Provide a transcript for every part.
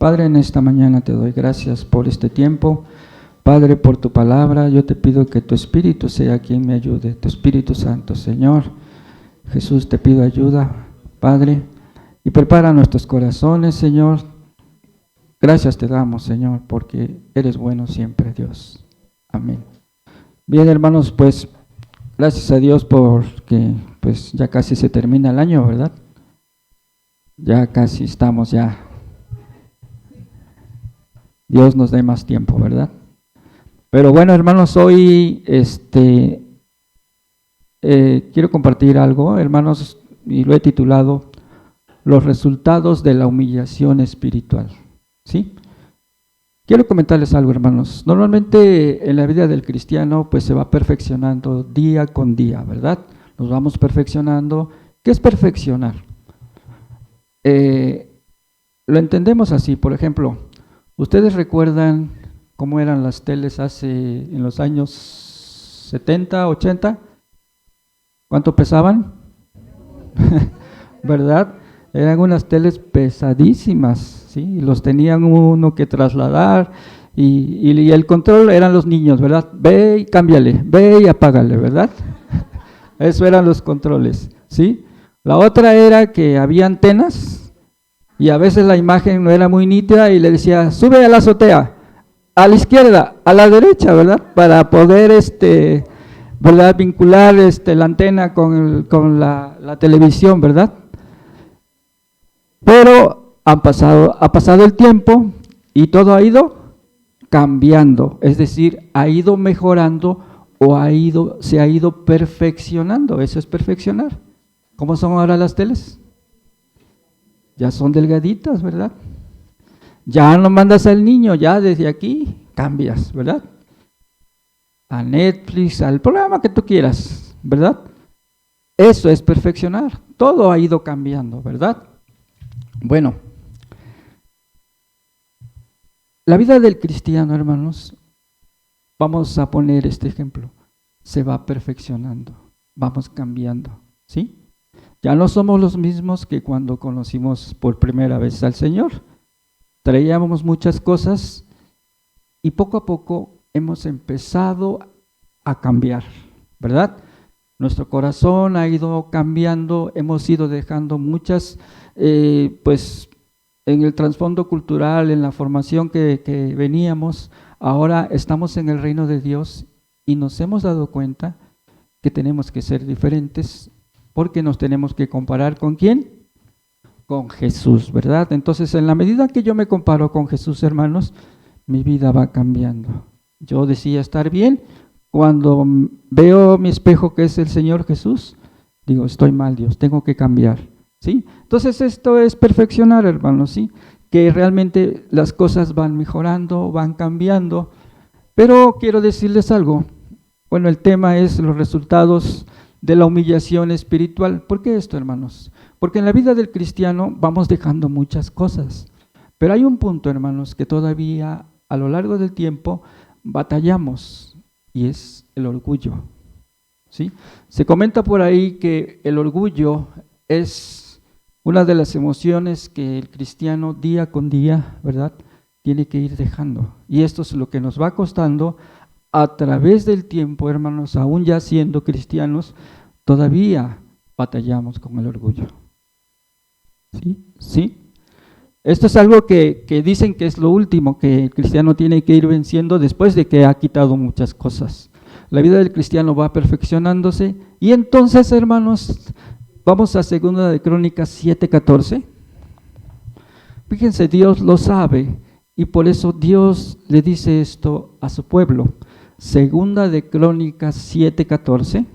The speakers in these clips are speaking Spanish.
Padre, en esta mañana te doy gracias por este tiempo. Padre, por tu palabra, yo te pido que tu Espíritu sea quien me ayude, tu Espíritu Santo, Señor. Jesús, te pido ayuda, Padre, y prepara nuestros corazones, Señor. Gracias te damos, Señor, porque eres bueno siempre, Dios. Amén. Bien, hermanos, pues, gracias a Dios porque pues ya casi se termina el año, ¿verdad? Ya casi estamos ya. Dios nos dé más tiempo, ¿verdad? Pero bueno, hermanos, hoy quiero compartir algo, hermanos, y lo he titulado Los resultados de la humillación espiritual, ¿sí? Quiero comentarles algo, hermanos. Normalmente en la vida del cristiano pues se va perfeccionando día con día, ¿verdad? Nos vamos perfeccionando. ¿Qué es perfeccionar? Lo entendemos así. Por ejemplo, ¿ustedes recuerdan cómo eran las teles en los años 70, 80? ¿Cuánto pesaban? ¿Verdad? Eran unas teles pesadísimas, ¿sí? Los tenían uno que trasladar y el control eran los niños, ¿verdad? Ve y cámbiale, ve y apágale, ¿verdad? Eso eran los controles, ¿sí? La otra era que había antenas y a veces la imagen no era muy nítida y le decía, sube a la azotea, a la izquierda, a la derecha, ¿verdad? Para poder, ¿verdad? Vincular la antena con la televisión, ¿verdad? Pero ha pasado el tiempo y todo ha ido cambiando, es decir, ha ido mejorando o se ha ido perfeccionando. Eso es perfeccionar. ¿Cómo son ahora las teles? Ya son delgaditas, ¿verdad? Ya no mandas al niño, ya desde aquí cambias, ¿verdad? A Netflix, al programa que tú quieras, ¿verdad? Eso es perfeccionar. Todo ha ido cambiando, ¿verdad? Bueno, la vida del cristiano, hermanos, vamos a poner este ejemplo, se va perfeccionando, vamos cambiando, ¿sí? Ya no somos los mismos que cuando conocimos por primera vez al Señor. Traíamos muchas cosas y poco a poco hemos empezado a cambiar, ¿verdad? Nuestro corazón ha ido cambiando, hemos ido dejando muchas, pues en el trasfondo cultural, en la formación que veníamos, ahora estamos en el reino de Dios y nos hemos dado cuenta que tenemos que ser diferentes porque nos tenemos que comparar ¿con quién? Con Jesús, ¿verdad? Entonces, en la medida que yo me comparo con Jesús, hermanos, mi vida va cambiando. Yo decía estar bien. Cuando veo mi espejo que es el Señor Jesús, digo, estoy mal, Dios, tengo que cambiar, ¿sí? Entonces esto es perfeccionar, hermanos, ¿sí? Que realmente las cosas van mejorando, van cambiando, pero quiero decirles algo. Bueno, el tema es los resultados de la humillación espiritual. ¿Por qué esto, hermanos? Porque en la vida del cristiano vamos dejando muchas cosas, pero hay un punto, hermanos, que todavía a lo largo del tiempo batallamos, y es el orgullo, ¿sí? Se comenta por ahí que el orgullo es una de las emociones que el cristiano día con día, ¿verdad?, tiene que ir dejando. Y esto es lo que nos va costando a través del tiempo, hermanos, aún ya siendo cristianos, todavía batallamos con el orgullo. ¿Sí? ¿Sí? Esto es algo que dicen que es lo último que el cristiano tiene que ir venciendo después de que ha quitado muchas cosas. La vida del cristiano va perfeccionándose y entonces, hermanos, vamos a 2 de Crónicas 7:14. Fíjense, Dios lo sabe y por eso Dios le dice esto a su pueblo. 2 de Crónicas 7:14.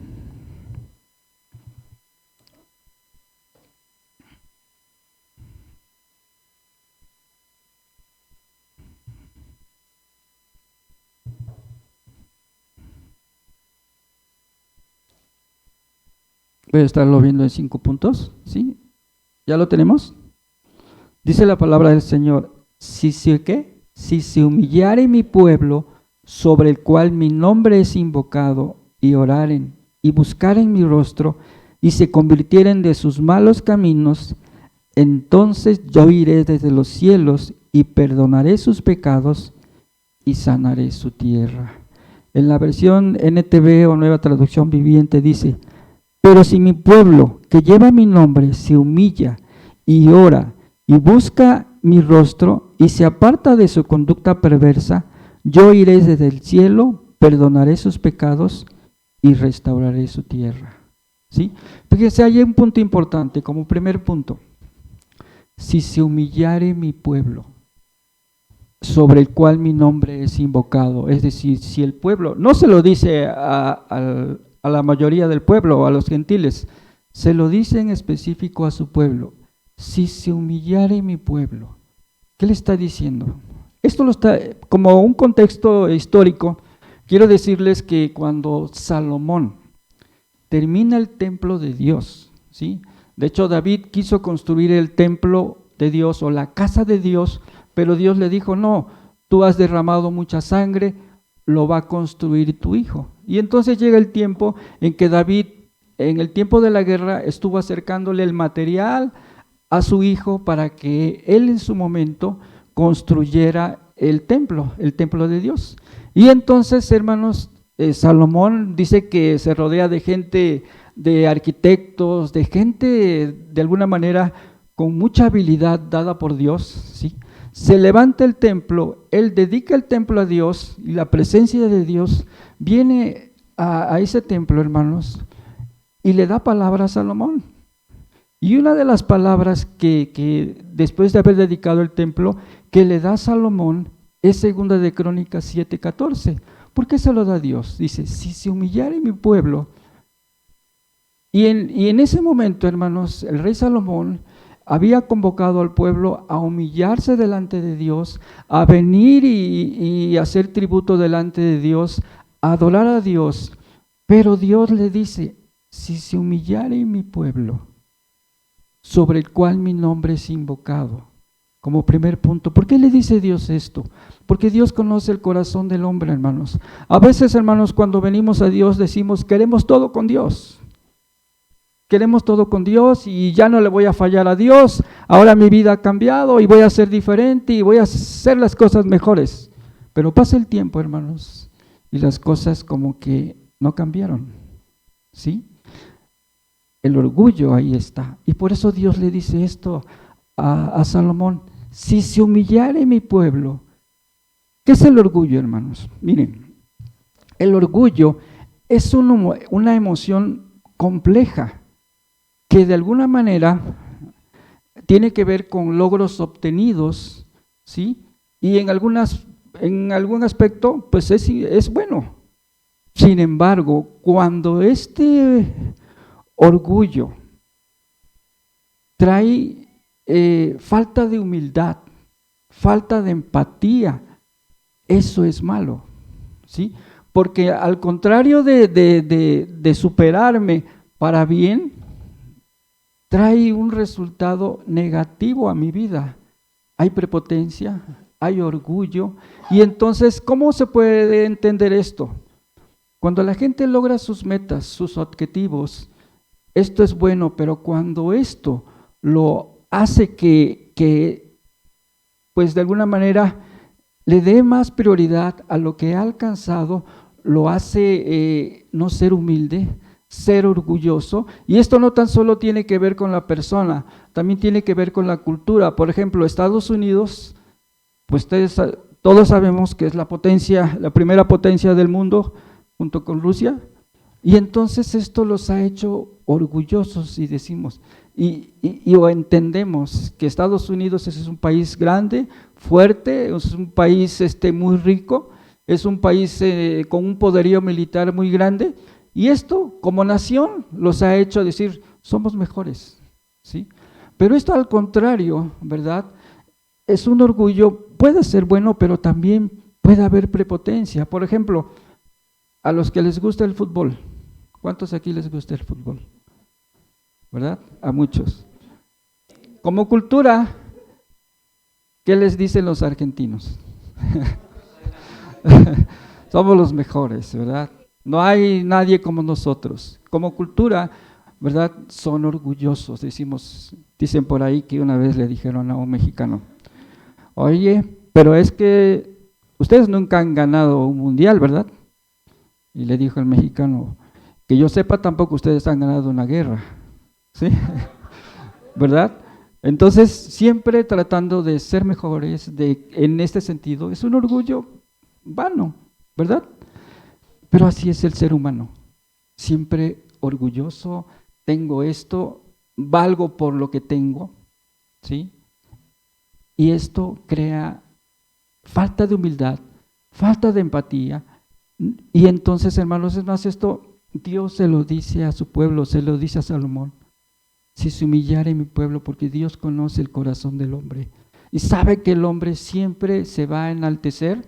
Voy a estarlo viendo en 5 puntos, ¿sí? ¿Ya lo tenemos? Dice la palabra del Señor, si se humillare mi pueblo, sobre el cual mi nombre es invocado, y oraren, y buscaren mi rostro, y se convirtieren de sus malos caminos, entonces yo iré desde los cielos, y perdonaré sus pecados y sanaré su tierra. En la versión NTV o Nueva Traducción Viviente dice: pero si mi pueblo, que lleva mi nombre, se humilla y ora y busca mi rostro y se aparta de su conducta perversa, yo iré desde el cielo, perdonaré sus pecados y restauraré su tierra. ¿Sí? Fíjense, hay un punto importante como primer punto. Si se humillare mi pueblo, sobre el cual mi nombre es invocado, es decir, si el pueblo, no se lo dice a la mayoría del pueblo o a los gentiles, se lo dice en específico a su pueblo. Si se humillare mi pueblo, ¿qué le está diciendo? Esto lo está, como un contexto histórico, quiero decirles que cuando Salomón termina el templo de Dios, ¿sí? De hecho, David quiso construir el templo de Dios o la casa de Dios, pero Dios le dijo: no, tú has derramado mucha sangre, lo va a construir tu hijo. Y entonces llega el tiempo en que David, en el tiempo de la guerra, estuvo acercándole el material a su hijo para que él en su momento construyera el templo de Dios. Y entonces, hermanos, Salomón dice que se rodea de gente, de arquitectos, de gente de alguna manera con mucha habilidad dada por Dios, ¿sí? Se levanta el templo, él dedica el templo a Dios y la presencia de Dios viene a ese templo, hermanos, y le da palabra a Salomón. Y una de las palabras que después de haber dedicado el templo, que le da Salomón, es segunda de Crónicas 7:14. ¿Por qué se lo da Dios? Dice: si se humillare mi pueblo. Y en ese momento, hermanos, el rey Salomón había convocado al pueblo a humillarse delante de Dios, a venir y hacer tributo delante de Dios, a adorar a Dios. Pero Dios le dice: si se humillare mi pueblo, sobre el cual mi nombre es invocado. Como primer punto. ¿Por qué le dice Dios esto? Porque Dios conoce el corazón del hombre, hermanos. A veces, hermanos, cuando venimos a Dios decimos: queremos todo con Dios. Queremos todo con Dios y ya no le voy a fallar a Dios. Ahora mi vida ha cambiado y voy a ser diferente y voy a hacer las cosas mejores. Pero pasa el tiempo, hermanos, y las cosas como que no cambiaron. ¿Sí? El orgullo ahí está. Y por eso Dios le dice esto a Salomón: si se humillare mi pueblo. ¿Qué es el orgullo, hermanos? Miren, el orgullo es una emoción compleja que de alguna manera tiene que ver con logros obtenidos, ¿sí? Y en algún aspecto, pues es bueno. Sin embargo, cuando este orgullo trae falta de humildad, falta de empatía, eso es malo, ¿sí? Porque al contrario de superarme para bien, trae un resultado negativo a mi vida. Hay prepotencia, hay orgullo. Y entonces, ¿cómo se puede entender esto? Cuando la gente logra sus metas, sus objetivos, esto es bueno, pero cuando esto lo hace que pues de alguna manera le dé más prioridad a lo que ha alcanzado, lo hace no ser humilde, ser orgulloso. Y esto no tan solo tiene que ver con la persona, también tiene que ver con la cultura. Por ejemplo, Estados Unidos, pues todos sabemos que es la primera potencia del mundo, junto con Rusia, y entonces esto los ha hecho orgullosos y decimos, o entendemos que Estados Unidos es un país grande, fuerte, es un país muy rico, es un país con un poderío militar muy grande, y esto como nación los ha hecho decir: somos mejores, ¿sí? Pero esto al contrario, ¿verdad? Es un orgullo, puede ser bueno, pero también puede haber prepotencia. Por ejemplo, a los que les gusta el fútbol, ¿cuántos aquí les gusta el fútbol? ¿Verdad? A muchos. Como cultura, ¿qué les dicen los argentinos? Somos los mejores, ¿verdad? No hay nadie como nosotros. Como cultura, ¿verdad? Son orgullosos. Dicen por ahí que una vez le dijeron a un mexicano: Oye, pero es que ustedes nunca han ganado un mundial, ¿verdad? Y le dijo el mexicano, que yo sepa tampoco ustedes han ganado una guerra, ¿sí? ¿Verdad? Entonces, siempre tratando de ser mejores, en este sentido, es un orgullo vano, ¿verdad? Pero así es el ser humano, siempre orgulloso, tengo esto, valgo por lo que tengo, ¿sí? Y esto crea falta de humildad, falta de empatía. Y entonces, hermanos, es más, esto Dios se lo dice a su pueblo, se lo dice a Salomón. Si se humillare mi pueblo, porque Dios conoce el corazón del hombre y sabe que el hombre siempre se va a enaltecer,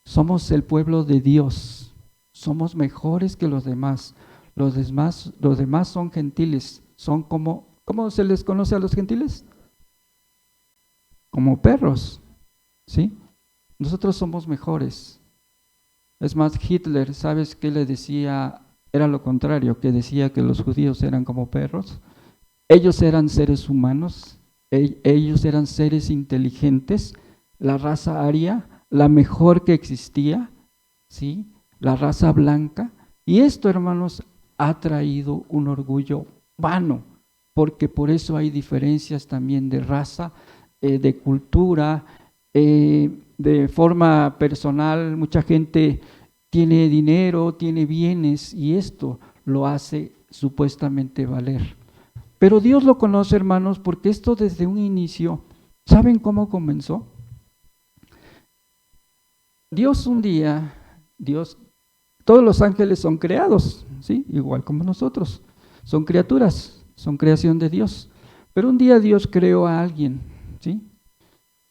somos el pueblo de Dios, somos mejores que los demás. Los demás son gentiles, son como, ¿cómo se les conoce a los gentiles? Como perros, ¿sí? Nosotros somos mejores. Es más, Hitler, ¿sabes qué le decía? Era lo contrario, que decía que los judíos eran como perros. Ellos eran seres humanos, ellos eran seres inteligentes, la raza aria, la mejor que existía, ¿sí? La raza blanca. Y esto, hermanos, ha traído un orgullo vano, porque por eso hay diferencias también de raza, de cultura, de forma personal. Mucha gente tiene dinero, tiene bienes y esto lo hace supuestamente valer. Pero Dios lo conoce, hermanos, porque esto desde un inicio, ¿saben cómo comenzó? Dios un día, todos los ángeles son creados, ¿sí? Igual como nosotros, son criaturas, son creación de Dios. Pero un día Dios creó a alguien, ¿sí?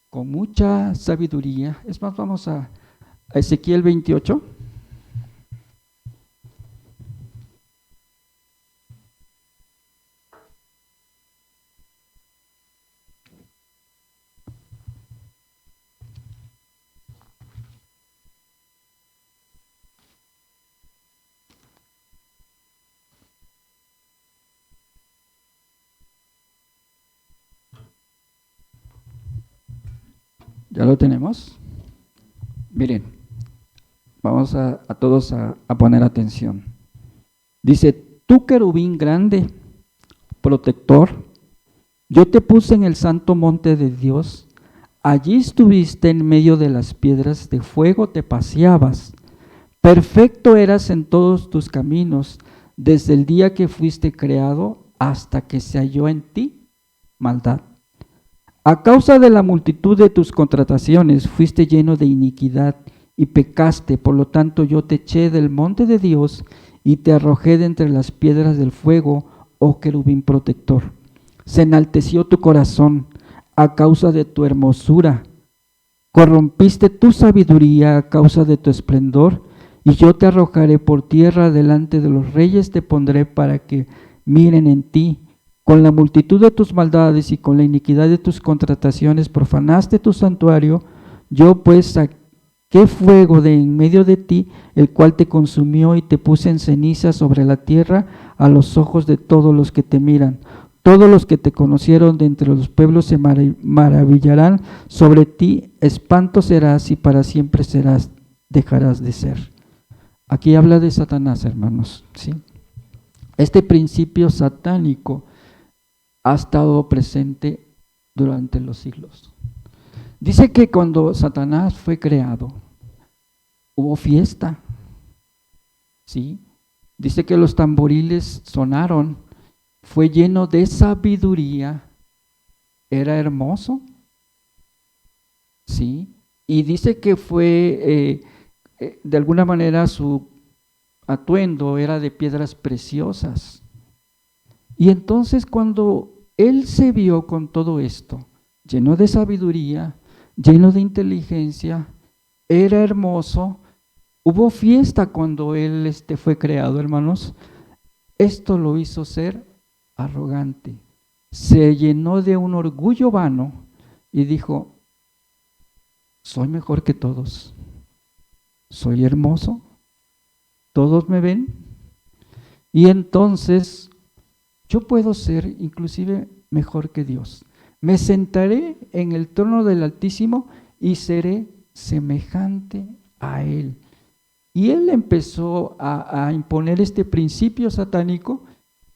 Con mucha sabiduría. Es más, vamos a Ezequiel 28. ¿Ya lo tenemos? Miren, vamos a todos a poner atención. Dice, tú querubín grande, protector, yo te puse en el santo monte de Dios, allí estuviste en medio de las piedras de fuego, te paseabas, perfecto eras en todos tus caminos, desde el día que fuiste creado hasta que se halló en ti maldad. A causa de la multitud de tus contrataciones fuiste lleno de iniquidad y pecaste, por lo tanto yo te eché del monte de Dios y te arrojé de entre las piedras del fuego, oh querubín protector. Se enalteció tu corazón a causa de tu hermosura, corrompiste tu sabiduría a causa de tu esplendor, y yo te arrojaré por tierra delante de los reyes, te pondré para que miren en ti. Con la multitud de tus maldades y con la iniquidad de tus contrataciones profanaste tu santuario, yo pues saqué fuego de en medio de ti, el cual te consumió y te puse en ceniza sobre la tierra a los ojos de todos los que te miran. Todos los que te conocieron de entre los pueblos se maravillarán sobre ti, espanto serás y para siempre dejarás de ser. Aquí habla de Satanás, hermanos, ¿sí? Este principio satánico ha estado presente durante los siglos. Dice que cuando Satanás fue creado, hubo fiesta, ¿sí? Dice que los tamboriles sonaron, fue lleno de sabiduría, era hermoso, ¿sí? Y dice que fue, de alguna manera, su atuendo era de piedras preciosas. Y entonces cuando él se vio con todo esto, lleno de sabiduría, lleno de inteligencia, era hermoso, hubo fiesta cuando él fue creado, hermanos. Esto lo hizo ser arrogante. Se llenó de un orgullo vano y dijo, soy mejor que todos, soy hermoso, todos me ven, y entonces yo puedo ser inclusive mejor que Dios. Me sentaré en el trono del Altísimo y seré semejante a Él. Y Él empezó a imponer este principio satánico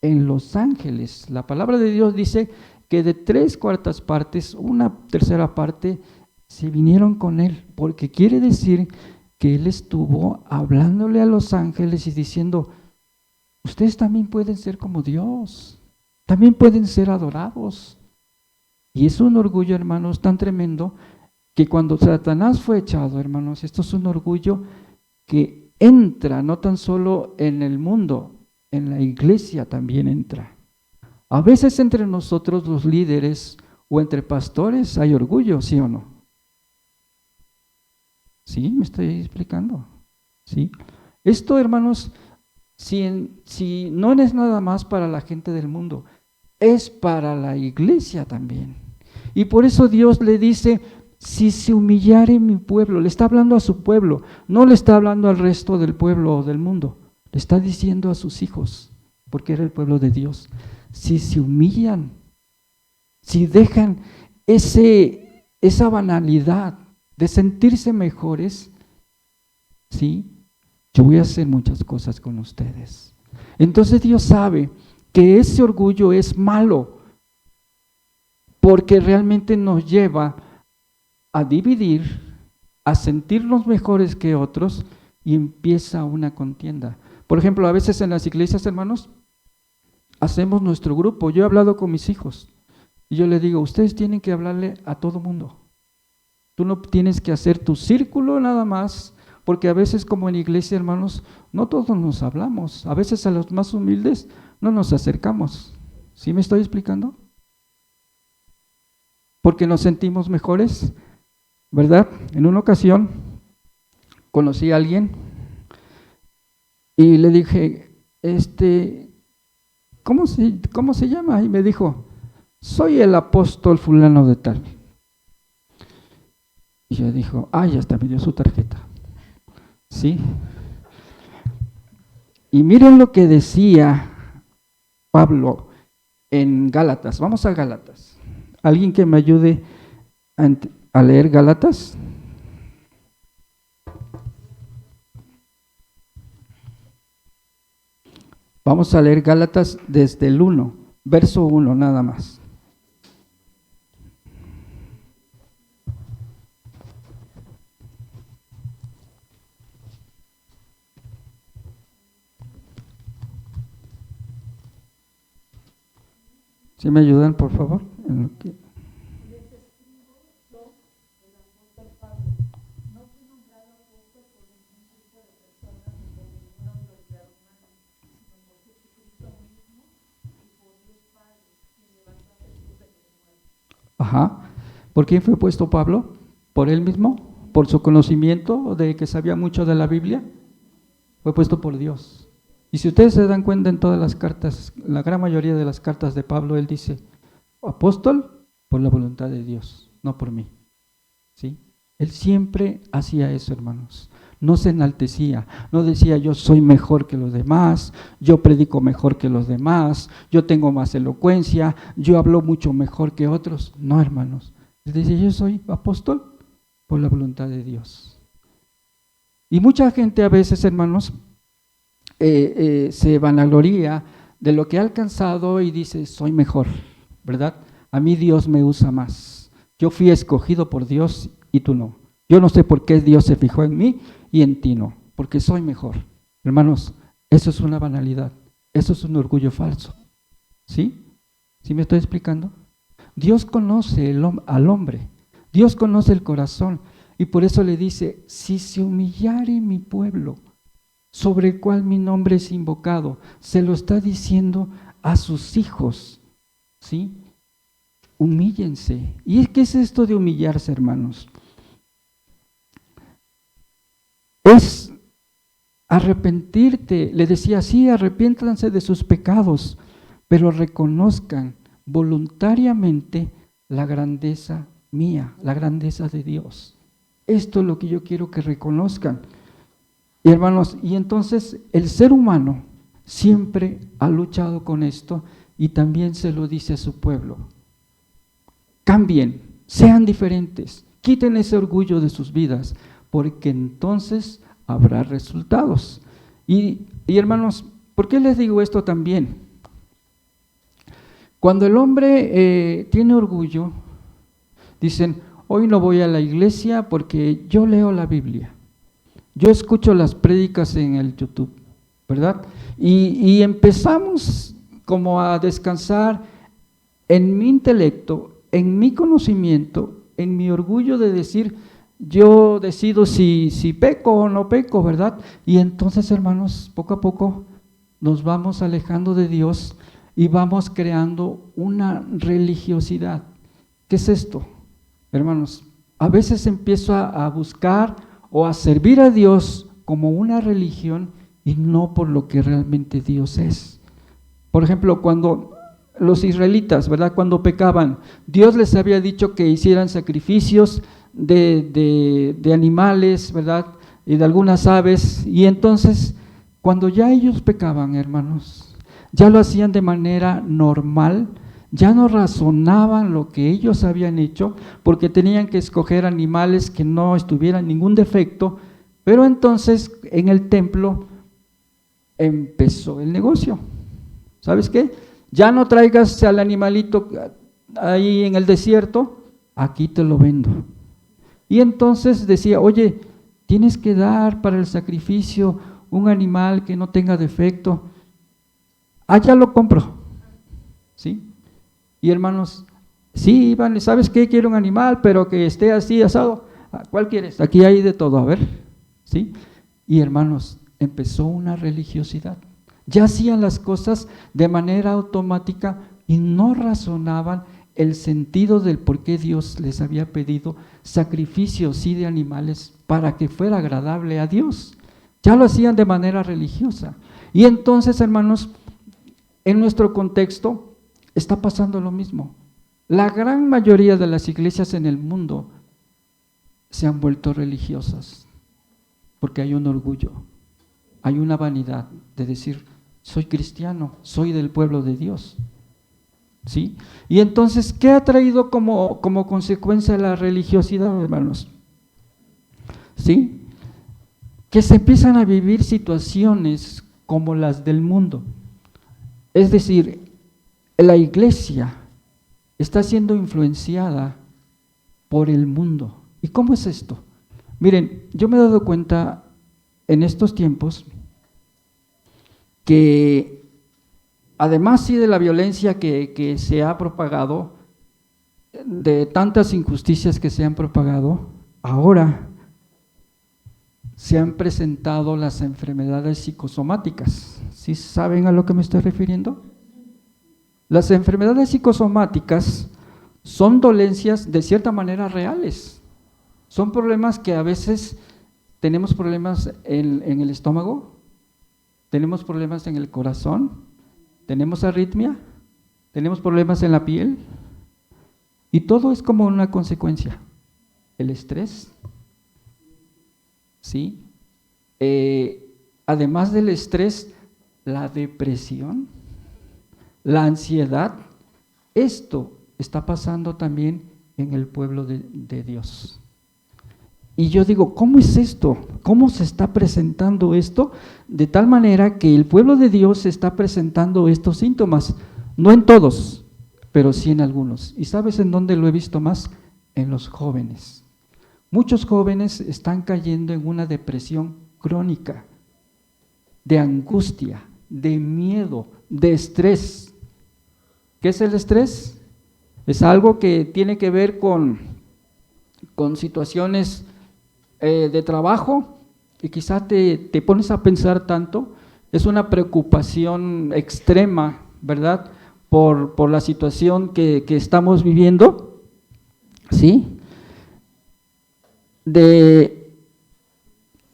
en los ángeles. La palabra de Dios dice que de 3/4 partes, 1/3 parte, se vinieron con Él, porque quiere decir que Él estuvo hablándole a los ángeles y diciendo, ustedes también pueden ser como Dios, también pueden ser adorados. Y es un orgullo, hermanos, tan tremendo que cuando Satanás fue echado, hermanos, esto es un orgullo que entra no tan solo en el mundo, en la iglesia también entra. A veces entre nosotros los líderes o entre pastores hay orgullo, ¿sí o no? ¿Sí? ¿Me estoy explicando? ¿Sí? Esto, hermanos, si no es nada más para la gente del mundo, es para la iglesia también. Y por eso Dios le dice, si se humillare mi pueblo, le está hablando a su pueblo, no le está hablando al resto del pueblo o del mundo, le está diciendo a sus hijos, porque era el pueblo de Dios, si se humillan, si dejan esa banalidad de sentirse mejores, ¿sí? Yo voy a hacer muchas cosas con ustedes. Entonces Dios sabe que ese orgullo es malo, porque realmente nos lleva a dividir, a sentirnos mejores que otros y empieza una contienda. Por ejemplo, a veces en las iglesias, hermanos, hacemos nuestro grupo. Yo he hablado con mis hijos y yo les digo, ustedes tienen que hablarle a todo mundo. Tú no tienes que hacer tu círculo nada más, porque a veces como en iglesia, hermanos, no todos nos hablamos. A veces a los más humildes no nos acercamos. ¿Sí me estoy explicando? Porque nos sentimos mejores, ¿verdad? En una ocasión conocí a alguien y le dije, ¿cómo se llama? Y me dijo, soy el apóstol fulano de tal. Y yo dijo, ya está, me dio su tarjeta. ¿Sí? Y miren lo que decía Pablo en Gálatas. Vamos a Gálatas. ¿Alguien que me ayude a leer Gálatas? Vamos a leer Gálatas desde el 1, verso 1 nada más. ¿Sí me ayudan, por favor? En lo que... Ajá. ¿Por quién fue puesto Pablo? ¿Por él mismo? ¿Por su conocimiento de que sabía mucho de la Biblia? Fue puesto por Dios. Y si ustedes se dan cuenta en todas las cartas, la gran mayoría de las cartas de Pablo, él dice, apóstol por la voluntad de Dios, no por mí. ¿Sí? Él siempre hacía eso, hermanos. No se enaltecía, no decía yo soy mejor que los demás, yo predico mejor que los demás, yo tengo más elocuencia, yo hablo mucho mejor que otros. No, hermanos. Él decía yo soy apóstol por la voluntad de Dios. Y mucha gente a veces, hermanos, se vanagloria de lo que ha alcanzado y dice soy mejor, ¿verdad? A mí Dios me usa más. Yo fui escogido por Dios y tú no. Yo no sé por qué Dios se fijó en mí y en ti no, porque soy mejor. Hermanos, eso es una banalidad, eso es un orgullo falso. ¿Sí? ¿Sí me estoy explicando? Dios conoce al hombre, Dios conoce el corazón y por eso le dice, si se humillare mi pueblo, sobre el cual mi nombre es invocado, se lo está diciendo a sus hijos, ¿sí? Humíllense. ¿Y qué es esto de humillarse, hermanos? Es arrepentirte. Le decía, sí, arrepiéntanse de sus pecados, pero reconozcan voluntariamente la grandeza mía, la grandeza de Dios. Esto es lo que yo quiero que reconozcan. Y hermanos, y entonces el ser humano siempre ha luchado con esto y también se lo dice a su pueblo. cambien, sean diferentes, quiten ese orgullo de sus vidas, porque entonces habrá resultados. Y hermanos, ¿por qué les digo esto también? Cuando el hombre tiene orgullo, dicen, hoy no voy a la iglesia porque yo leo la Biblia, yo escucho las prédicas en el YouTube, ¿verdad? Y empezamos como a descansar en mi intelecto, en mi conocimiento, en mi orgullo de decir, yo decido si peco o no peco, ¿verdad? Y entonces, hermanos, poco a poco nos vamos alejando de Dios y vamos creando una religiosidad. ¿Qué es esto? Hermanos, a veces empiezo a buscar o a servir a Dios como una religión y no por lo que realmente Dios es. Por ejemplo, cuando los israelitas, ¿verdad? Cuando pecaban, Dios les había dicho que hicieran sacrificios de animales, ¿verdad? Y de algunas aves, y entonces cuando ya ellos pecaban, hermanos, ya lo hacían de manera normal, ya no razonaban lo que ellos habían hecho, porque tenían que escoger animales que no tuvieran ningún defecto, pero entonces en el templo empezó el negocio. ¿Sabes qué? Ya no traigas al animalito ahí en el desierto, aquí te lo vendo. Y entonces decía, oye, tienes que dar para el sacrificio un animal que no tenga defecto. Ya lo compro. ¿Sí? Y hermanos, sí, Iván, ¿sabes qué? Quiero un animal, pero que esté así asado. ¿Cuál quieres? Aquí hay de todo, a ver. ¿Sí? Y hermanos, empezó una religiosidad. Ya hacían las cosas de manera automática y no razonaban el sentido del por qué Dios les había pedido sacrificios, sí, de animales, para que fuera agradable a Dios. Ya lo hacían de manera religiosa. Y entonces, hermanos, en nuestro contexto está pasando lo mismo. La gran mayoría de las iglesias en el mundo se han vuelto religiosas porque hay un orgullo, hay una vanidad de decir, soy cristiano, soy del pueblo de Dios. ¿Sí? Y entonces, ¿qué ha traído como consecuencia la religiosidad, hermanos? ¿Sí? Que se empiezan a vivir situaciones como las del mundo. Es decir, la iglesia está siendo influenciada por el mundo. ¿Y cómo es esto? Miren, yo me he dado cuenta en estos tiempos que además sí de la violencia que se ha propagado, de tantas injusticias que se han propagado, ahora se han presentado las enfermedades psicosomáticas. ¿Sí saben a lo que me estoy refiriendo? Las enfermedades psicosomáticas son dolencias de cierta manera reales. Son problemas que a veces tenemos problemas en el estómago, tenemos problemas en el corazón, tenemos arritmia, tenemos problemas en la piel, y todo es como una consecuencia. El estrés, ¿sí? Además del estrés, la depresión, la ansiedad. Esto está pasando también en el pueblo de Dios. Y yo digo, ¿cómo es esto? ¿Cómo se está presentando esto? De tal manera que el pueblo de Dios está presentando estos síntomas, no en todos, pero sí en algunos. ¿Y sabes en dónde lo he visto más? En los jóvenes. Muchos jóvenes están cayendo en una depresión crónica, de angustia, de miedo, de estrés. ¿Qué es el estrés? Es algo que tiene que ver con situaciones de trabajo, y quizá te pones a pensar tanto, es una preocupación extrema, ¿verdad? Por la situación que estamos viviendo, ¿sí?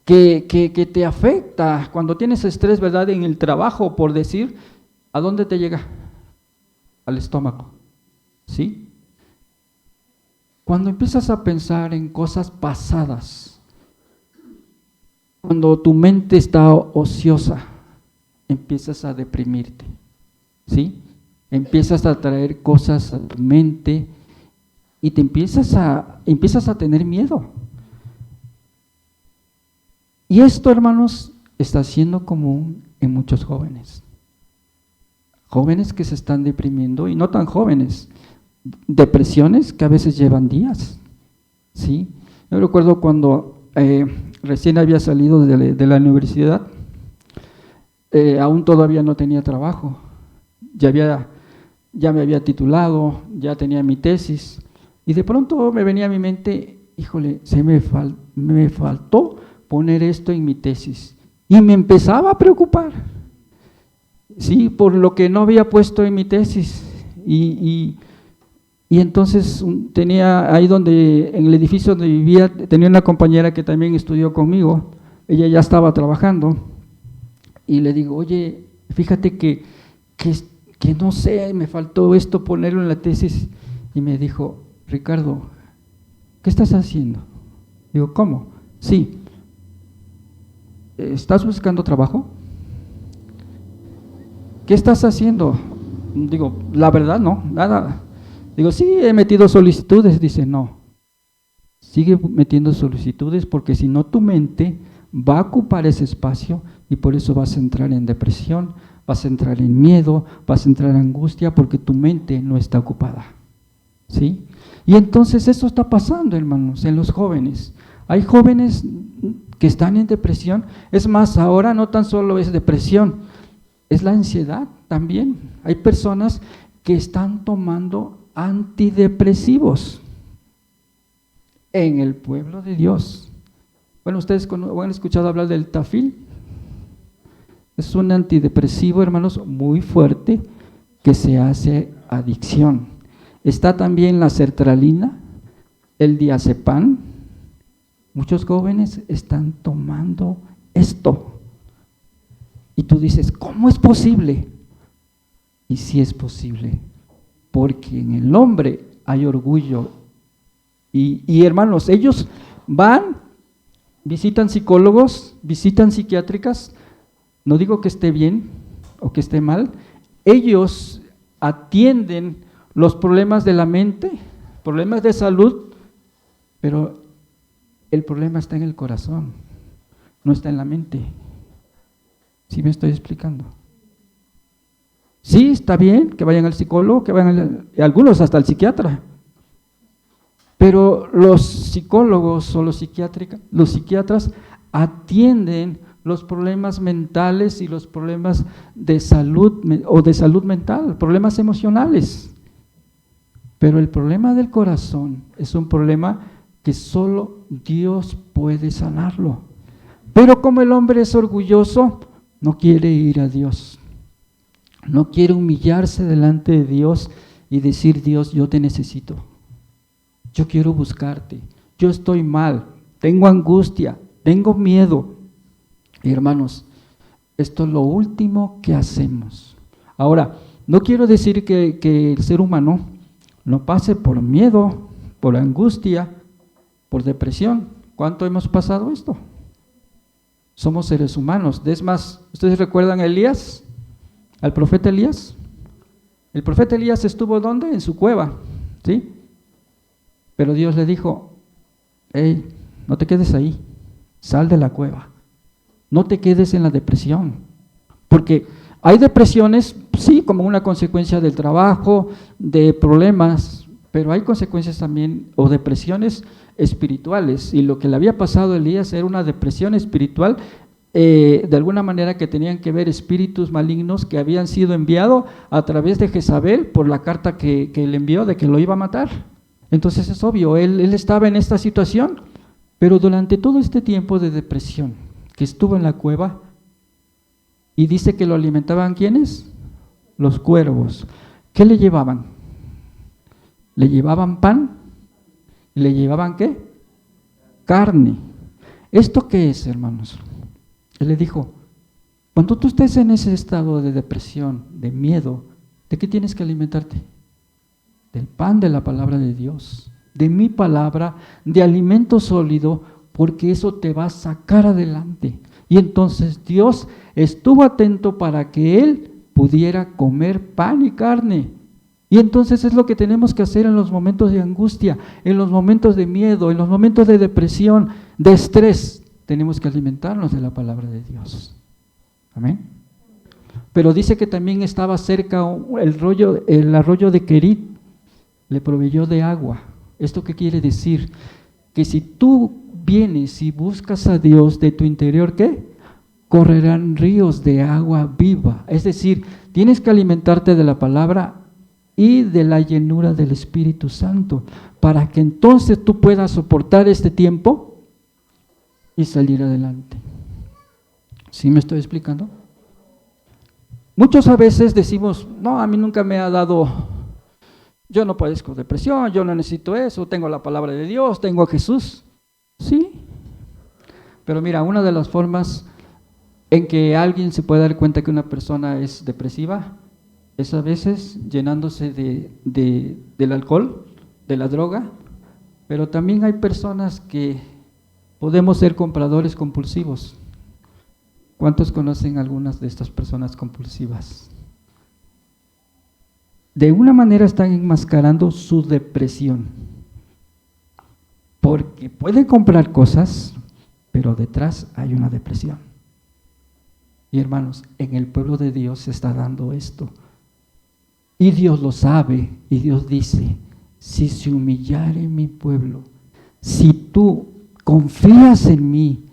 Que te afecta cuando tienes estrés, ¿verdad? En el trabajo, por decir, ¿a dónde te llega? Al estómago, ¿sí? Cuando empiezas a pensar en cosas pasadas, cuando tu mente está ociosa, empiezas a deprimirte, ¿sí? Empiezas a traer cosas a tu mente y te empiezas a tener miedo. Y esto, hermanos, está siendo común en muchos jóvenes. Jóvenes que se están deprimiendo, y no tan jóvenes, depresiones que a veces llevan días, ¿sí? Yo recuerdo cuando recién había salido de la universidad, aún todavía no tenía trabajo, ya me había titulado, ya tenía mi tesis, y de pronto me venía a mi mente, híjole, me faltó poner esto en mi tesis, y me empezaba a preocupar, sí, por lo que no había puesto en mi tesis, y entonces tenía ahí en el edificio donde vivía, tenía una compañera que también estudió conmigo, ella ya estaba trabajando, y le digo, oye, fíjate que no sé, me faltó esto ponerlo en la tesis, y me dijo, Ricardo, ¿qué estás haciendo? Digo, ¿cómo? Sí, ¿estás buscando trabajo? ¿Qué estás haciendo? Digo, la verdad no, nada. Digo, sí, he metido solicitudes. Dice, no, sigue metiendo solicitudes porque si no tu mente va a ocupar ese espacio y por eso vas a entrar en depresión, vas a entrar en miedo, vas a entrar en angustia porque tu mente no está ocupada, ¿sí? Y entonces eso está pasando, hermanos, en los jóvenes. Hay jóvenes que están en depresión, es más, ahora no tan solo es depresión, es la ansiedad también. Hay personas que están tomando antidepresivos en el pueblo de Dios. Bueno, ustedes han escuchado hablar del Tafil. Es un antidepresivo, hermanos, muy fuerte que se hace adicción. Está también la sertralina, el diazepam. Muchos jóvenes están tomando esto. Y tú dices, ¿cómo es posible? Y sí es posible, porque en el hombre hay orgullo. Y hermanos, ellos van, visitan psicólogos, visitan psiquiátricas, no digo que esté bien o que esté mal, ellos atienden los problemas de la mente, problemas de salud, pero el problema está en el corazón, no está en la mente. ¿Sí me estoy explicando? Sí, está bien que vayan al psicólogo, que vayan algunos hasta al psiquiatra, pero los psicólogos o los psiquiatras atienden los problemas mentales y los problemas de salud o de salud mental, problemas emocionales. Pero el problema del corazón es un problema que solo Dios puede sanarlo. Pero como el hombre es orgulloso, no quiere ir a Dios. No quiere humillarse delante de Dios y decir, Dios, yo te necesito. Yo quiero buscarte. Yo estoy mal. Tengo angustia. Tengo miedo. Y hermanos, esto es lo último que hacemos. Ahora, no quiero decir que el ser humano no pase por miedo, por angustia, por depresión. ¿Cuánto hemos pasado esto? Somos seres humanos. Es más, ¿ustedes recuerdan a Elías? ¿Al profeta Elías? El profeta Elías estuvo ¿dónde? En su cueva, ¿sí? Pero Dios le dijo, hey, no te quedes ahí, sal de la cueva. No te quedes en la depresión, porque hay depresiones, sí, como una consecuencia del trabajo, de problemas, pero hay consecuencias también, o depresiones espirituales, y lo que le había pasado a Elías era una depresión espiritual, de alguna manera que tenían que ver espíritus malignos que habían sido enviados a través de Jezabel por la carta que le envió de que lo iba a matar. Entonces es obvio, él estaba en esta situación, pero durante todo este tiempo de depresión, que estuvo en la cueva, y dice que lo alimentaban, ¿quiénes? Los cuervos. ¿Qué le llevaban? ¿Le llevaban pan? ¿Le llevaban qué? Carne. ¿Esto qué es, hermanos? Él le dijo, cuando tú estés en ese estado de depresión, de miedo, ¿de qué tienes que alimentarte? Del pan de la palabra de Dios, de mi palabra, de alimento sólido, porque eso te va a sacar adelante. Y entonces Dios estuvo atento para que él pudiera comer pan y carne. Y entonces es lo que tenemos que hacer en los momentos de angustia, en los momentos de miedo, en los momentos de depresión, de estrés. Tenemos que alimentarnos de la palabra de Dios. Amén. Pero dice que también estaba cerca el arroyo de Querit, le proveyó de agua. ¿Esto qué quiere decir? Que si tú vienes y buscas a Dios de tu interior, ¿qué? Correrán ríos de agua viva. Es decir, tienes que alimentarte de la palabra y de la llenura del Espíritu Santo, para que entonces tú puedas soportar este tiempo y salir adelante. ¿Sí me estoy explicando? Muchos a veces decimos, no, a mí nunca me ha dado, yo no padezco depresión, yo no necesito eso, tengo la palabra de Dios, tengo a Jesús. Sí, pero mira, una de las formas en que alguien se puede dar cuenta que una persona es depresiva es a veces llenándose del alcohol, de la droga, pero también hay personas que podemos ser compradores compulsivos. ¿Cuántos conocen algunas de estas personas compulsivas? De una manera están enmascarando su depresión, porque pueden comprar cosas, pero detrás hay una depresión. Y hermanos, en el pueblo de Dios se está dando esto. Y Dios lo sabe, y Dios dice, si se humillare mi pueblo, si tú confías en mí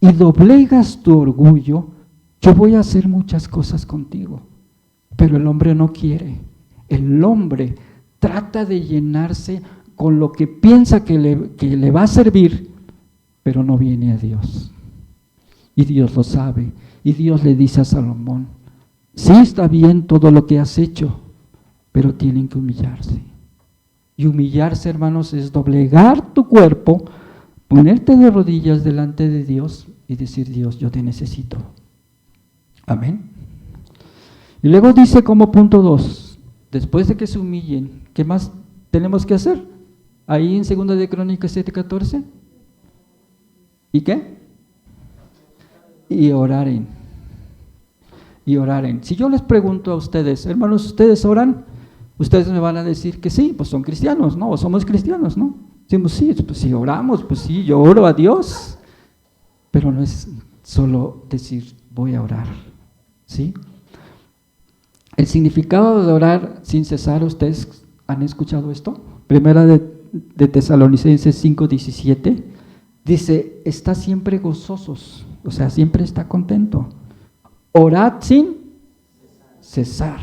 y doblegas tu orgullo, yo voy a hacer muchas cosas contigo. Pero el hombre no quiere. El hombre trata de llenarse con lo que piensa que le va a servir, pero no viene a Dios. Y Dios lo sabe. Y Dios le dice a Salomón, sí está bien todo lo que has hecho, pero tienen que humillarse. Y humillarse, hermanos, es doblegar tu cuerpo, ponerte de rodillas delante de Dios y decir, Dios, yo te necesito. Amén. Y luego dice como punto 2, después de que se humillen, ¿qué más tenemos que hacer? Ahí en 2 de Crónicas 7:14. ¿Y qué? Y oraren. Y oraren. Si yo les pregunto a ustedes, hermanos, ¿ustedes oran? Ustedes me van a decir que sí, pues son cristianos, ¿no? O somos cristianos, ¿no? Decimos, sí, pues sí oramos, pues sí, yo oro a Dios. Pero no es solo decir, voy a orar, ¿sí? El significado de orar sin cesar, ¿ustedes han escuchado esto? Primera de Tesalonicenses 5:17, dice, está siempre gozosos, o sea, siempre está contento. Orad sin cesar.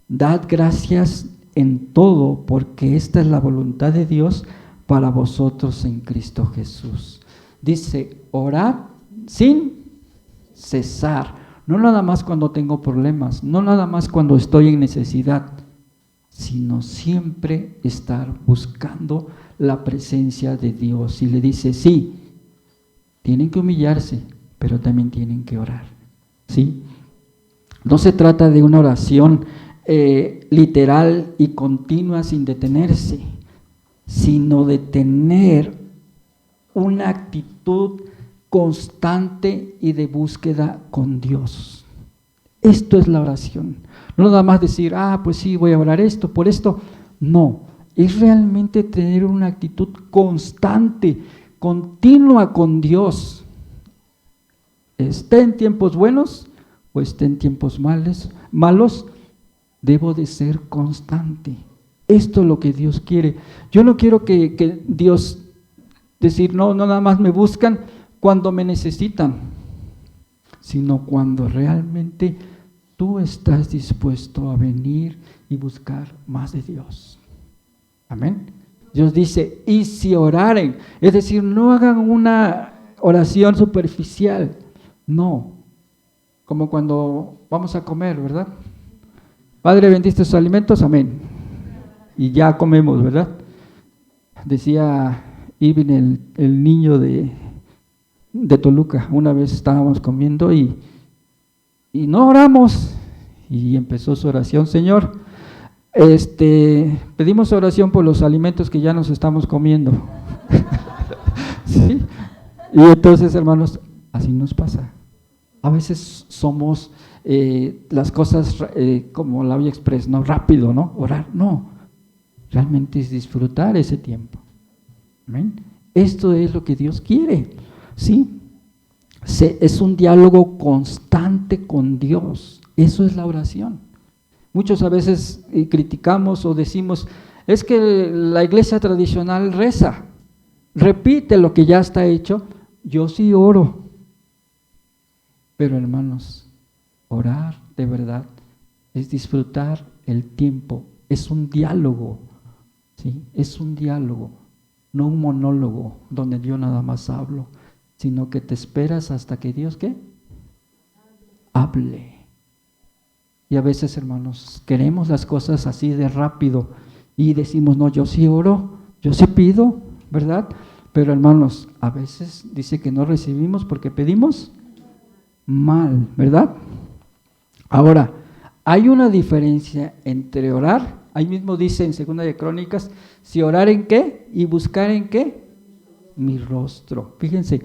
Dad gracias en todo, porque esta es la voluntad de Dios para vosotros en Cristo Jesús. Dice, orad sin cesar. No nada más cuando tengo problemas, no nada más cuando estoy en necesidad, sino siempre estar buscando la presencia de Dios. Y le dice, sí, tienen que humillarse, pero también tienen que orar. ¿Sí? No se trata de una oración literal y continua sin detenerse, sino de tener una actitud constante y de búsqueda con Dios. Esto es la oración. No nada más decir, pues sí, voy a orar esto, por esto. No, es realmente tener una actitud constante, continua con Dios. Esté en tiempos buenos o esté en tiempos malos, debo de ser constante. Esto es lo que Dios quiere. Yo no quiero que Dios decir, no nada más me buscan cuando me necesitan, sino cuando realmente tú estás dispuesto a venir y buscar más de Dios. Amén. Dios dice, y si oraren, es decir, no hagan una oración superficial. No, como cuando vamos a comer, ¿verdad? Padre, bendiste sus alimentos, amén. Y ya comemos, ¿verdad? Decía Ibn, el niño de Toluca, una vez estábamos comiendo y no oramos. Y empezó su oración, Señor, pedimos oración por los alimentos que ya nos estamos comiendo. ¿Sí? Y entonces, hermanos, así nos pasa. A veces somos las cosas como la Vía Express, ¿no? Rápido, ¿no? Orar, no. Realmente es disfrutar ese tiempo. ¿Amén? Esto es lo que Dios quiere, ¿sí? Es un diálogo constante con Dios. Eso es la oración. Muchos a veces criticamos o decimos, es que la iglesia tradicional reza, repite lo que ya está hecho. Yo sí oro. Pero hermanos, orar de verdad es disfrutar el tiempo, es un diálogo, ¿sí? Es un diálogo, no un monólogo donde yo nada más hablo, sino que te esperas hasta que Dios, ¿qué? Hable. Y a veces, hermanos, queremos las cosas así de rápido y decimos, no, yo sí oro, yo sí pido, ¿verdad? Pero hermanos, a veces dice que no recibimos porque pedimos mal, ¿verdad? Ahora, hay una diferencia entre orar, ahí mismo dice en Segunda de Crónicas, si orar en qué y buscar en qué, mi rostro. Fíjense,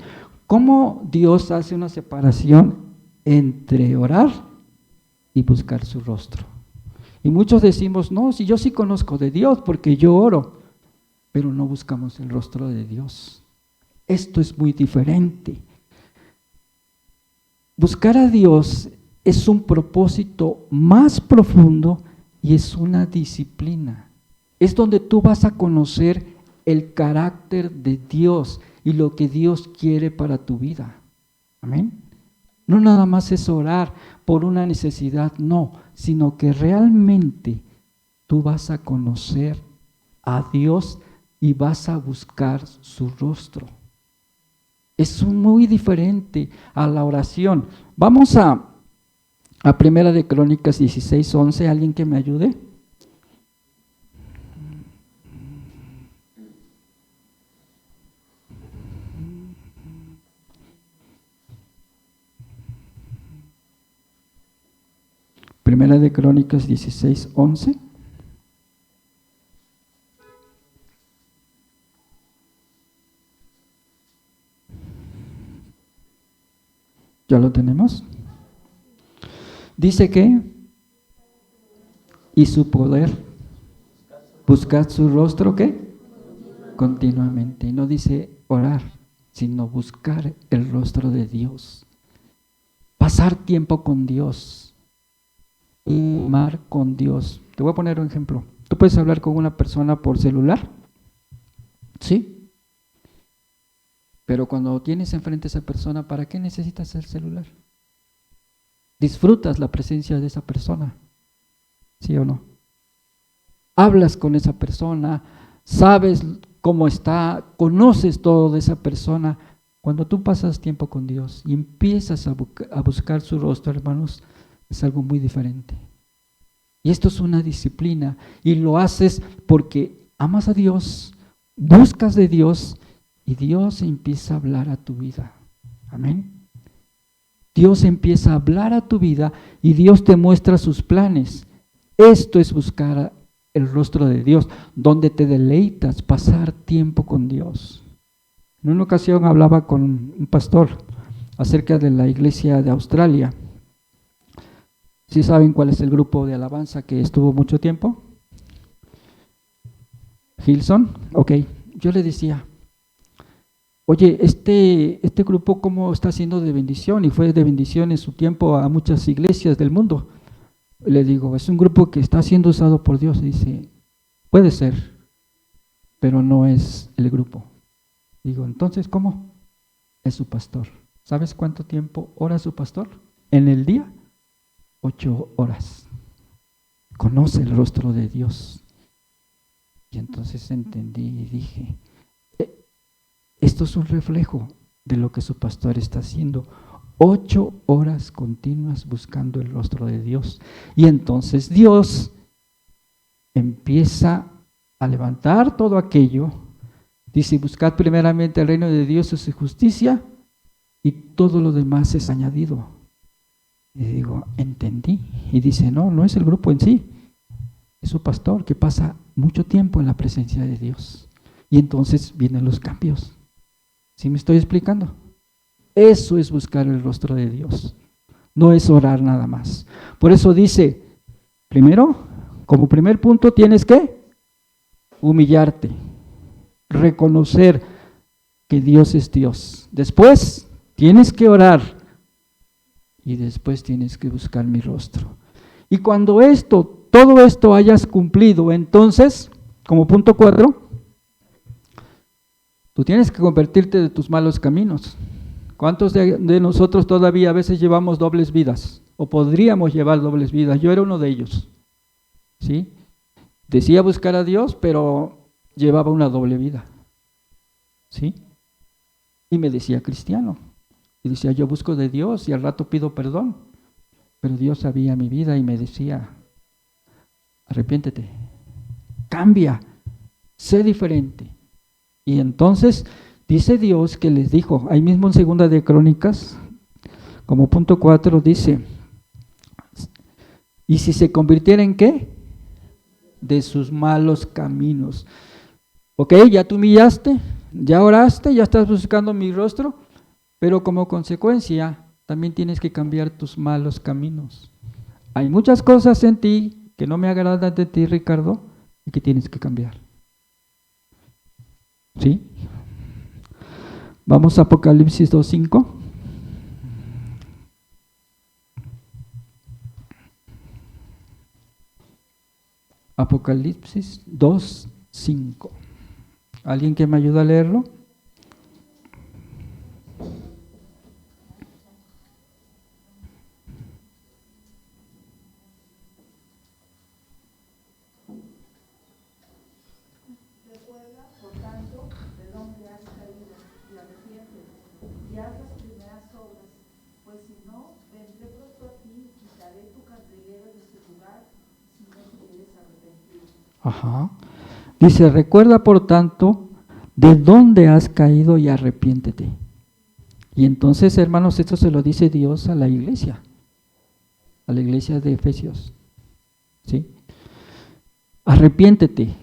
cómo Dios hace una separación entre orar y buscar su rostro. Y muchos decimos, no, si yo sí conozco de Dios porque yo oro, pero no buscamos el rostro de Dios. Esto es muy diferente. Buscar a Dios es un propósito más profundo y es una disciplina. Es donde tú vas a conocer el carácter de Dios y lo que Dios quiere para tu vida. Amén. No nada más es orar por una necesidad, no, sino que realmente tú vas a conocer a Dios y vas a buscar su rostro. Es muy diferente a la oración. Vamos a Primera de Crónicas 16:11, ¿alguien que me ayude? Primera de Crónicas 16:11. ¿Ya lo tenemos? Dice que, y su poder, buscad su rostro, ¿qué? Continuamente. Y no dice orar, sino buscar el rostro de Dios. Pasar tiempo con Dios. Amar con Dios. Te voy a poner un ejemplo. Tú puedes hablar con una persona por celular, ¿sí? Pero cuando tienes enfrente a esa persona, ¿para qué necesitas el celular? Disfrutas la presencia de esa persona, ¿sí o no? Hablas con esa persona, sabes cómo está, conoces todo de esa persona. Cuando tú pasas tiempo con Dios y empiezas a buscar su rostro, hermanos, es algo muy diferente. Y esto es una disciplina y lo haces porque amas a Dios, buscas de Dios y Dios empieza a hablar a tu vida. Amén. Dios empieza a hablar a tu vida y Dios te muestra sus planes. Esto es buscar el rostro de Dios, donde te deleitas, pasar tiempo con Dios. En una ocasión hablaba con un pastor acerca de la iglesia de Australia. ¿Sí saben cuál es el grupo de alabanza que estuvo mucho tiempo? Hillsong. Ok, yo le decía, oye, este grupo cómo está siendo de bendición y fue de bendición en su tiempo a muchas iglesias del mundo. Le digo, es un grupo que está siendo usado por Dios. Dice, puede ser, pero no es el grupo. Digo, entonces, ¿cómo? Es su pastor. ¿Sabes cuánto tiempo ora su pastor? En el día, 8 horas. Conoce el rostro de Dios. Y entonces entendí y dije, esto es un reflejo de lo que su pastor está haciendo. 8 horas continuas buscando el rostro de Dios. Y entonces Dios empieza a levantar todo aquello. Dice, buscad primeramente el reino de Dios y su justicia y todo lo demás es añadido. Y digo, entendí. Y dice, no es el grupo en sí. Es su pastor que pasa mucho tiempo en la presencia de Dios. Y entonces vienen los cambios. ¿Sí me estoy explicando? Eso es buscar el rostro de Dios. no es orar nada más. Por eso dice, primero, como primer punto, tienes que humillarte, reconocer que Dios es Dios. Después, tienes que orar y después tienes que buscar mi rostro. Y cuando todo esto hayas cumplido, entonces, como punto 4, tú tienes que convertirte de tus malos caminos. ¿Cuántos de nosotros todavía a veces llevamos dobles vidas? O podríamos llevar dobles vidas. Yo era uno de ellos. ¿Sí? Decía buscar a Dios, pero llevaba una doble vida. ¿Sí? Y me decía cristiano. Y decía, yo busco de Dios y al rato pido perdón. Pero Dios sabía mi vida y me decía, arrepiéntete, cambia, sé diferente. Y entonces dice Dios que les dijo, ahí mismo en Segunda de Crónicas, como punto 4 dice, ¿y si se convirtiera en qué? De sus malos caminos. Ok, ya te humillaste, ya oraste, ya estás buscando mi rostro, pero como consecuencia también tienes que cambiar tus malos caminos. Hay muchas cosas en ti que no me agradan de ti, Ricardo, y que tienes que cambiar. ¿Sí? Vamos a Apocalipsis 2:5. Apocalipsis 2:5. ¿Alguien que me ayude a leerlo? Ajá. Dice, recuerda por tanto de dónde has caído y arrepiéntete. Y entonces, hermanos, esto se lo dice Dios a la iglesia de Efesios. ¿Sí? Arrepiéntete,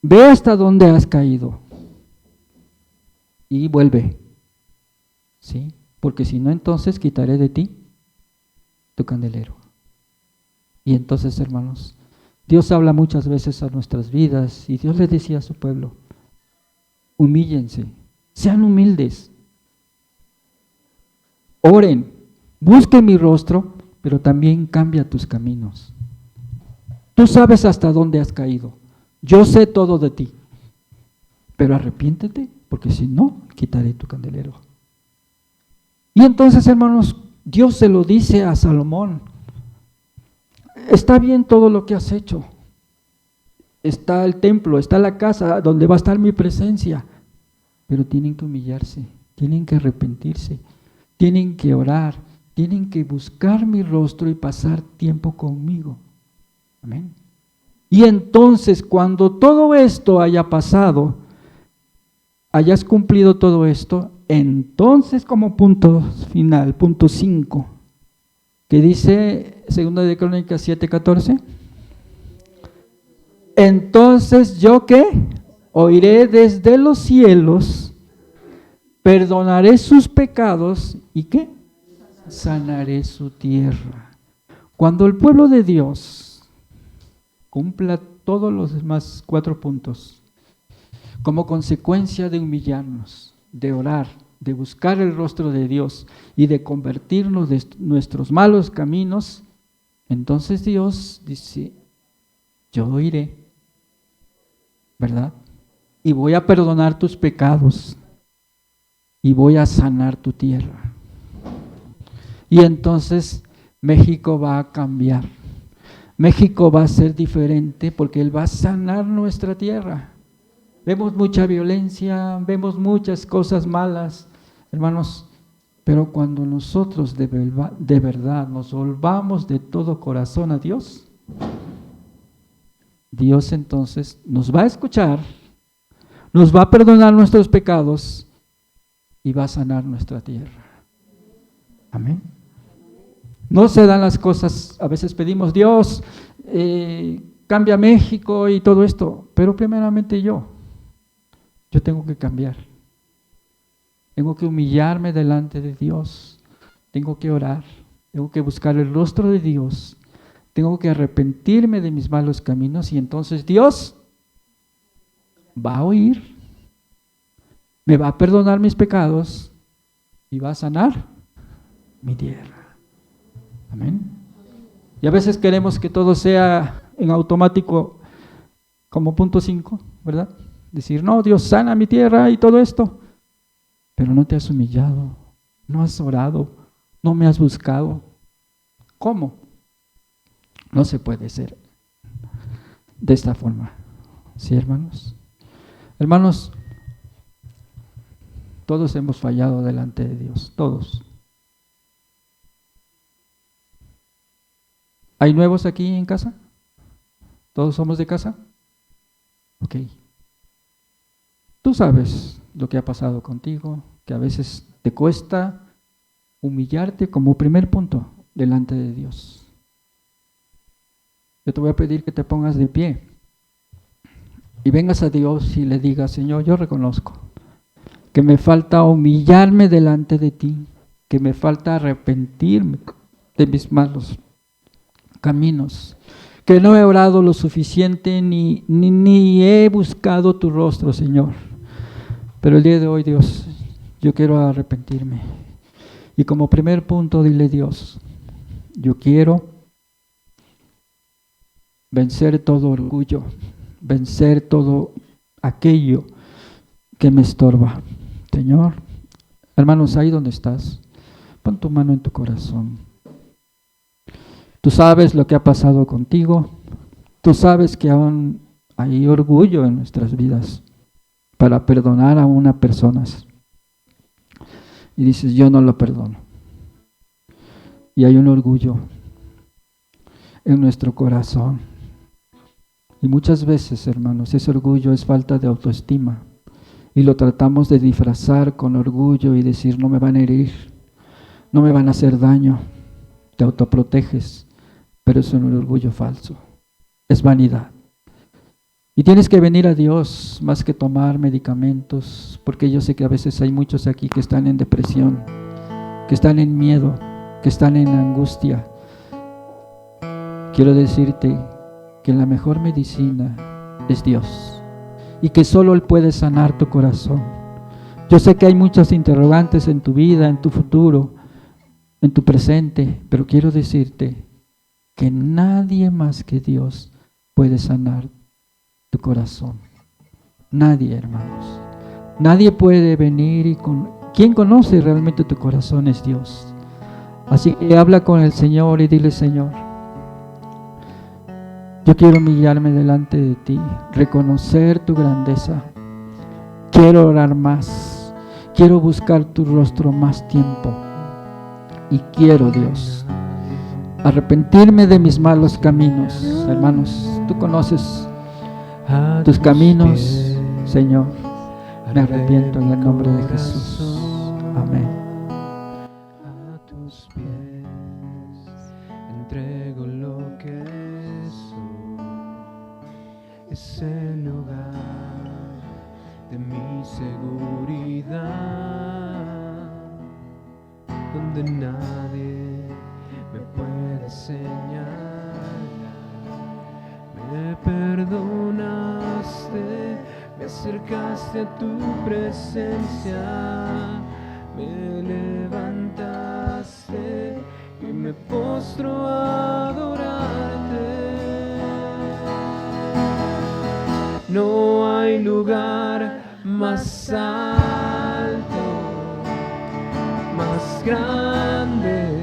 ve hasta dónde has caído y vuelve. ¿Sí? Porque si no, entonces quitaré de ti tu candelero. Y entonces, hermanos, Dios habla muchas veces a nuestras vidas y Dios le decía a su pueblo, humíllense, sean humildes, oren, busquen mi rostro, pero también cambia tus caminos. Tú sabes hasta dónde has caído, yo sé todo de ti, pero arrepiéntete, porque si no, quitaré tu candelero. Y entonces, hermanos, Dios se lo dice a Salomón, está bien todo lo que has hecho, está el templo, está la casa donde va a estar mi presencia, pero tienen que humillarse, tienen que arrepentirse, tienen que orar, tienen que buscar mi rostro y pasar tiempo conmigo. Amén. Y entonces, cuando todo esto haya pasado, hayas cumplido todo esto, entonces como punto final, punto 5, que dice Segunda de Crónicas 7:14, entonces yo ¿qué? Oiré desde los cielos, perdonaré sus pecados y ¿qué? Sanaré su tierra. Cuando el pueblo de Dios cumpla todos los demás 4 puntos, como consecuencia de humillarnos, de orar, de buscar el rostro de Dios y de convertirnos de nuestros malos caminos, entonces Dios dice, yo oiré, ¿verdad? Y voy a perdonar tus pecados y voy a sanar tu tierra. Y entonces México va a cambiar. México va a ser diferente porque Él va a sanar nuestra tierra. Vemos mucha violencia, vemos muchas cosas malas, hermanos, pero cuando nosotros de verdad nos volvamos de todo corazón a Dios, Dios entonces nos va a escuchar, nos va a perdonar nuestros pecados y va a sanar nuestra tierra. Amén. No se dan las cosas, a veces pedimos, Dios, cambia México y todo esto, pero primeramente yo tengo que cambiar. Tengo que humillarme delante de Dios, tengo que orar, Tengo que buscar el rostro de Dios. Tengo que arrepentirme de mis malos caminos y entonces Dios va a oír, me va a perdonar mis pecados y va a sanar mi tierra. Amén. Y a veces queremos que todo sea en automático como punto 5, ¿verdad? Decir, no, Dios sana mi tierra y todo esto. Pero no te has humillado, no has orado, no me has buscado. ¿Cómo? No se puede ser de esta forma. ¿Sí, hermanos? Hermanos, todos hemos fallado delante de Dios, todos. ¿Hay nuevos aquí en casa? ¿Todos somos de casa? Ok. Tú sabes lo que ha pasado contigo, que a veces te cuesta humillarte como primer punto delante de Dios. Yo te voy a pedir que te pongas de pie y vengas a Dios y le digas, Señor, yo reconozco que me falta humillarme delante de ti, que me falta arrepentirme de mis malos caminos, que no he orado lo suficiente ni he buscado tu rostro, Señor. Pero el día de hoy, Dios, yo quiero arrepentirme. Y como primer punto, dile, Dios, yo quiero vencer todo orgullo, vencer todo aquello que me estorba. Señor, hermanos, ahí donde estás, pon tu mano en tu corazón. Tú sabes lo que ha pasado contigo. Tú sabes que aún hay orgullo en nuestras vidas para perdonar a una persona. Y dices, yo no lo perdono. Y hay un orgullo en nuestro corazón. Y muchas veces, hermanos, ese orgullo es falta de autoestima. Y lo tratamos de disfrazar con orgullo y decir, no me van a herir, no me van a hacer daño. Te autoproteges. Pero es un orgullo falso, es vanidad. Y tienes que venir a Dios más que tomar medicamentos, porque yo sé que a veces hay muchos aquí que están en depresión, que están en miedo, que están en angustia. Quiero decirte que la mejor medicina es Dios y que solo Él puede sanar tu corazón. Yo sé que hay muchas interrogantes en tu vida, en tu futuro, en tu presente, pero quiero decirte que nadie más que Dios puede sanar tu corazón. Nadie, hermanos. Nadie puede venir y quien conoce realmente tu corazón es Dios. Así que habla con el Señor y dile, Señor, yo quiero humillarme delante de ti, reconocer tu grandeza. Quiero orar más. Quiero buscar tu rostro más tiempo. Y quiero, Dios, arrepentirme de mis malos caminos. Hermanos, tú conoces tus caminos, Señor. Me arrepiento en el nombre de Jesús. Amén. A tus pies entrego lo que soy. Es el lugar de mi seguridad, donde nadie me puede señalar. Me perdonaste, me acercaste a tu presencia, me levantaste y me postro a adorarte. No hay lugar más alto, más grande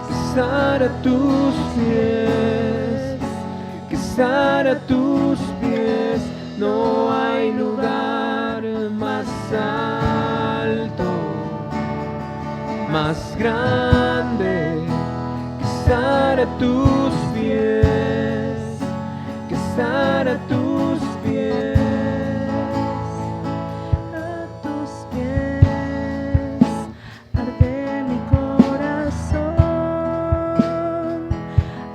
que estar a tus pies, que estar a tus pies. No hay lugar más alto, más grande que estar a tus pies, que estar a tus pies. A tus pies arde mi corazón,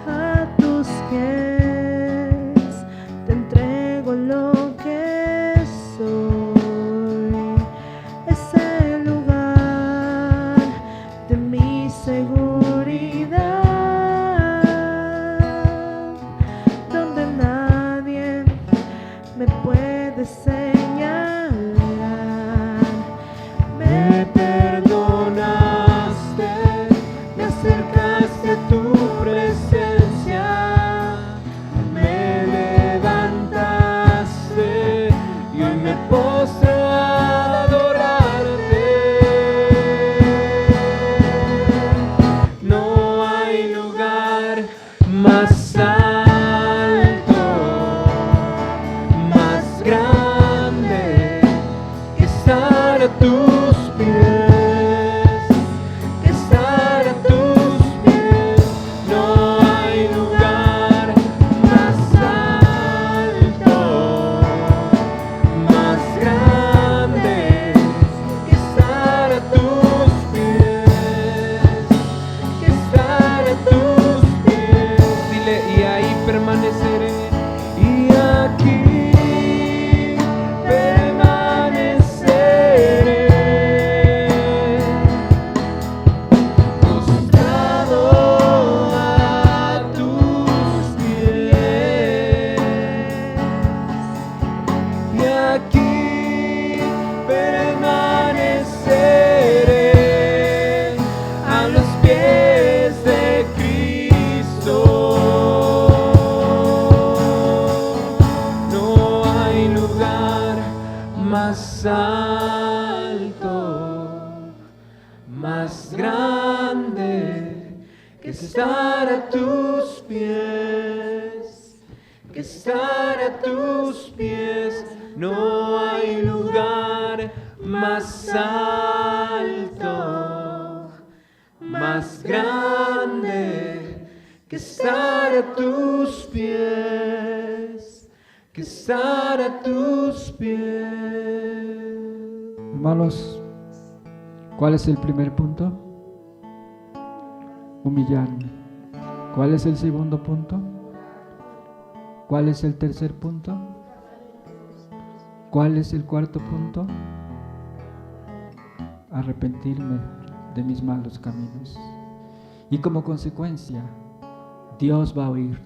a tus pies te entrego lo que soy. Es el lugar de mi seguridad, más grande que estar a tus pies, que estar a tus pies. No hay lugar más alto, más grande que estar a tus pies, que estar a tus pies. Hermanos, ¿cuál es el primer punto? Humillarme. ¿Cuál es el segundo punto? ¿Cuál es el tercer punto? ¿Cuál es el cuarto punto? Arrepentirme de mis malos caminos. Y como consecuencia, Dios va a oír.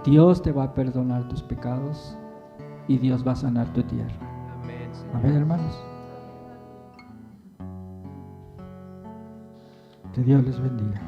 Dios te va a perdonar tus pecados y Dios va a sanar tu tierra. Amén, Señor. Amén, hermanos. Que Dios les bendiga.